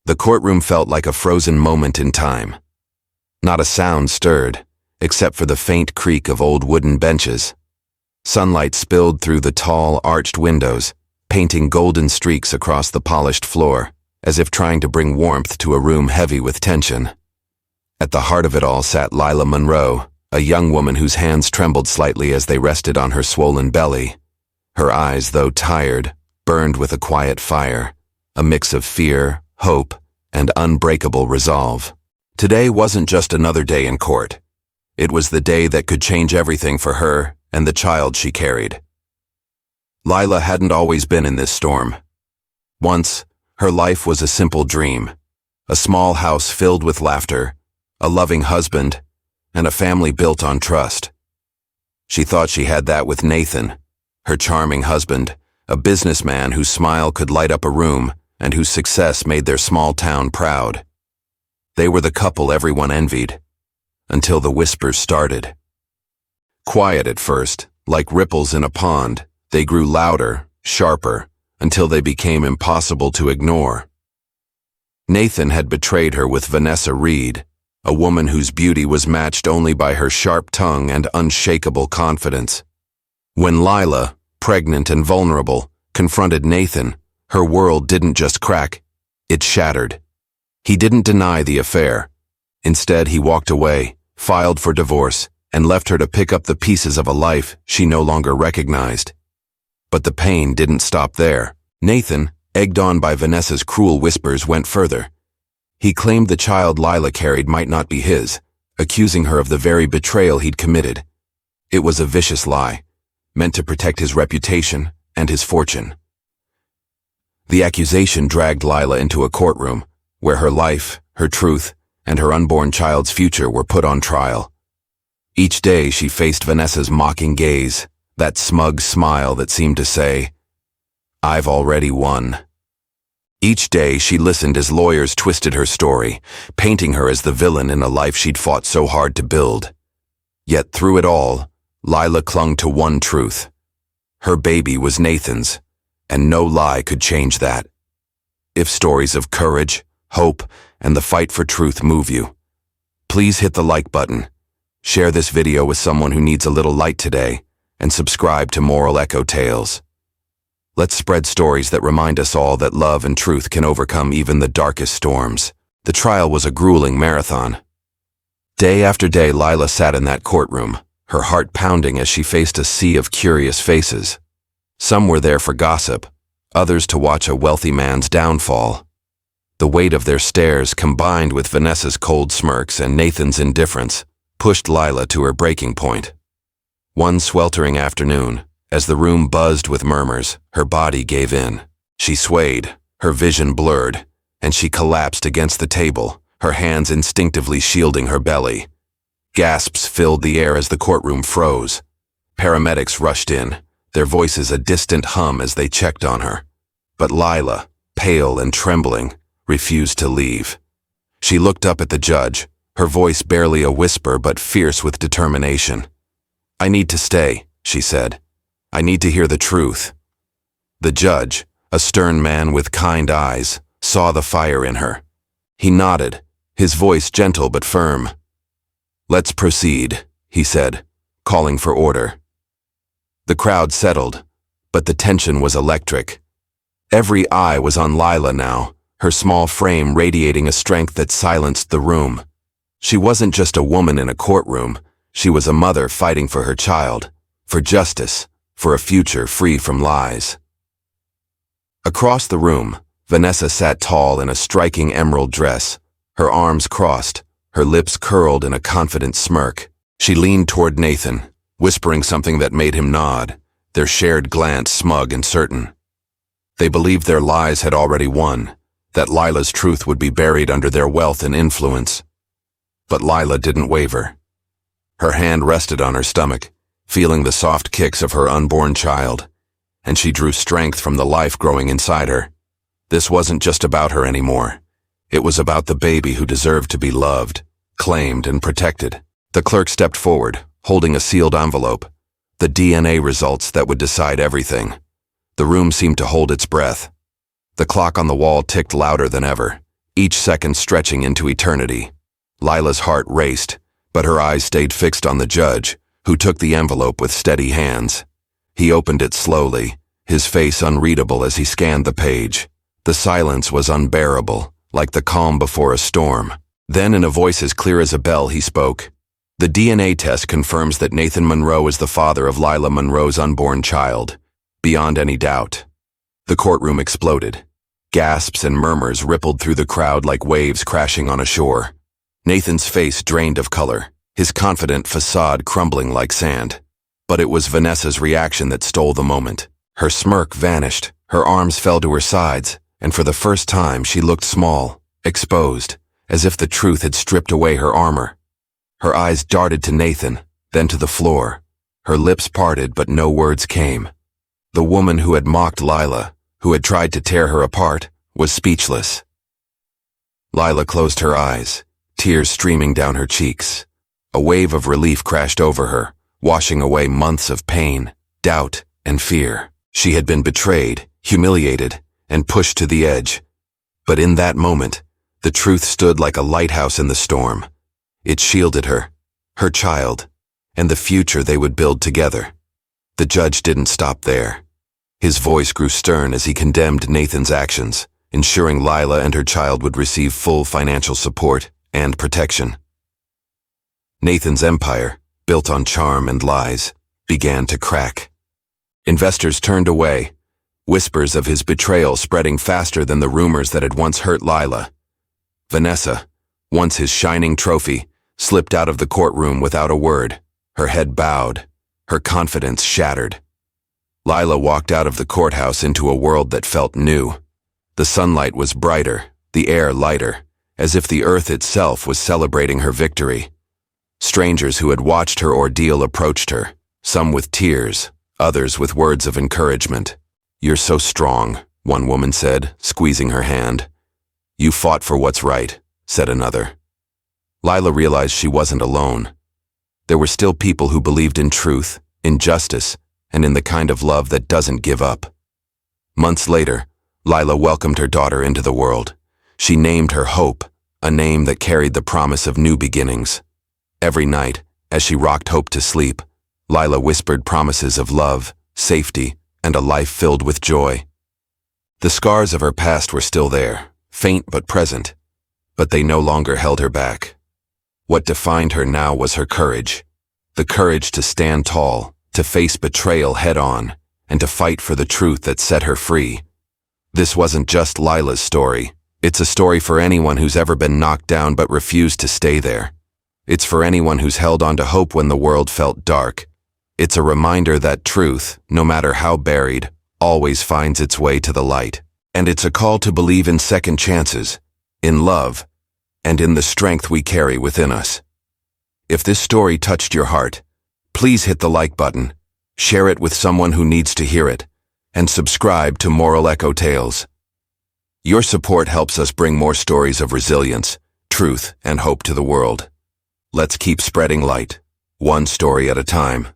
The courtroom felt like a frozen moment in time. Not a sound stirred, except for the faint creak of old wooden benches. Sunlight spilled through the tall, arched windows, painting golden streaks across the polished floor, as if trying to bring warmth to a room heavy with tension. At the heart of it all sat Lila Monroe, a young woman whose hands trembled slightly as they rested on her swollen belly. Her eyes, though tired, burned with a quiet fire, a mix of fear, hope, and unbreakable resolve. Today wasn't just another day in court. It was the day that could change everything for her and the child she carried. Lila hadn't always been in this storm. Once, her life was a simple dream, a small house filled with laughter, a loving husband, and a family built on trust. She thought she had that with Nathan, her charming husband, a businessman whose smile could light up a room and whose success made their small town proud. They were the couple everyone envied, until the whispers started. Quiet at first, like ripples in a pond, they grew louder, sharper, until they became impossible to ignore. Nathan had betrayed her with Vanessa Reed, a woman whose beauty was matched only by her sharp tongue and unshakable confidence. When Lila, pregnant and vulnerable, confronted Nathan, her world didn't just crack, it shattered. He didn't deny the affair. Instead, he walked away, filed for divorce, and left her to pick up the pieces of a life she no longer recognized. But the pain didn't stop there. Nathan, egged on by Vanessa's cruel whispers, went further. He claimed the child Lila carried might not be his, accusing her of the very betrayal he'd committed. It was a vicious lie, meant to protect his reputation and his fortune. The accusation dragged Lila into a courtroom, where her life, her truth, and her unborn child's future were put on trial. Each day she faced Vanessa's mocking gaze, that smug smile that seemed to say, "I've already won." Each day she listened as lawyers twisted her story, painting her as the villain in a life she'd fought so hard to build. Yet through it all, Lila clung to one truth. Her baby was Nathan's, and no lie could change that. If stories of courage, hope, and the fight for truth move you, please hit the like button, share this video with someone who needs a little light today, and subscribe to Moral Echo Tales. Let's spread stories that remind us all that love and truth can overcome even the darkest storms. The trial was a grueling marathon. Day after day, Lila sat in that courtroom, her heart pounding as she faced a sea of curious faces. Some were there for gossip, others to watch a wealthy man's downfall. The weight of their stares, combined with Vanessa's cold smirks and Nathan's indifference, pushed Lila to her breaking point. One sweltering afternoon, as the room buzzed with murmurs, her body gave in. She swayed, her vision blurred, and she collapsed against the table, her hands instinctively shielding her belly. Gasps filled the air as the courtroom froze. Paramedics rushed in, their voices a distant hum as they checked on her. But Lila, pale and trembling, refused to leave. She looked up at the judge, her voice barely a whisper but fierce with determination. "I need to stay," she said. "I need to hear the truth." The judge, a stern man with kind eyes, saw the fire in her. He nodded, his voice gentle but firm. "Let's proceed," he said, calling for order. The crowd settled, but the tension was electric. Every eye was on Lila now, her small frame radiating a strength that silenced the room. She wasn't just a woman in a courtroom, she was a mother fighting for her child, for justice, for a future free from lies. Across the room, Vanessa sat tall in a striking emerald dress, her arms crossed, her lips curled in a confident smirk. She leaned toward Nathan, whispering something that made him nod, their shared glance smug and certain. They believed their lies had already won, that Lila's truth would be buried under their wealth and influence. But Lila didn't waver. Her hand rested on her stomach, feeling the soft kicks of her unborn child, and she drew strength from the life growing inside her. This wasn't just about her anymore. It was about the baby who deserved to be loved, claimed, and protected. The clerk stepped forward, holding a sealed envelope, the DNA results that would decide everything. The room seemed to hold its breath. The clock on the wall ticked louder than ever, each second stretching into eternity. Lila's heart raced, but her eyes stayed fixed on the judge, who took the envelope with steady hands. He opened it slowly, his face unreadable as he scanned the page. The silence was unbearable, like the calm before a storm. Then, in a voice as clear as a bell, he spoke. The DNA test confirms that Nathan Monroe is the father of Lila Monroe's unborn child, beyond any doubt. The courtroom exploded. Gasps and murmurs rippled through the crowd like waves crashing on a shore. Nathan's face drained of color, his confident facade crumbling like sand. But it was Vanessa's reaction that stole the moment. Her smirk vanished, her arms fell to her sides, and for the first time she looked small, exposed, as if the truth had stripped away her armor. Her eyes darted to Nathan, then to the floor. Her lips parted, but no words came. The woman who had mocked Lila, who had tried to tear her apart, was speechless. Lila closed her eyes, tears streaming down her cheeks. A wave of relief crashed over her, washing away months of pain, doubt, and fear. She had been betrayed, humiliated, and pushed to the edge. But in that moment, the truth stood like a lighthouse in the storm. It shielded her, her child, and the future they would build together. The judge didn't stop there. His voice grew stern as he condemned Nathan's actions, ensuring Lila and her child would receive full financial support and protection. Nathan's empire, built on charm and lies, began to crack. Investors turned away, whispers of his betrayal spreading faster than the rumors that had once hurt Lila. Vanessa, once his shining trophy, slipped out of the courtroom without a word, her head bowed, her confidence shattered. Lila walked out of the courthouse into a world that felt new. The sunlight was brighter, the air lighter, as if the earth itself was celebrating her victory. Strangers who had watched her ordeal approached her, some with tears, others with words of encouragement. "You're so strong," one woman said, squeezing her hand. "You fought for what's right," said another. Lila realized she wasn't alone. There were still people who believed in truth, in justice, and in the kind of love that doesn't give up. Months later, Lila welcomed her daughter into the world. She named her Hope, a name that carried the promise of new beginnings. Every night, as she rocked Hope to sleep, Lila whispered promises of love, safety, and a life filled with joy. The scars of her past were still there, faint but present, but they no longer held her back. What defined her now was her courage, the courage to stand tall, to face betrayal head-on, and to fight for the truth that set her free. This wasn't just Lila's story. It's a story for anyone who's ever been knocked down but refused to stay there. It's for anyone who's held on to hope when the world felt dark. It's a reminder that truth, no matter how buried, always finds its way to the light. And it's a call to believe in second chances, in love, and in the strength we carry within us. If this story touched your heart, please hit the like button, share it with someone who needs to hear it, and subscribe to Moral Echo Tales. Your support helps us bring more stories of resilience, truth, and hope to the world. Let's keep spreading light, one story at a time.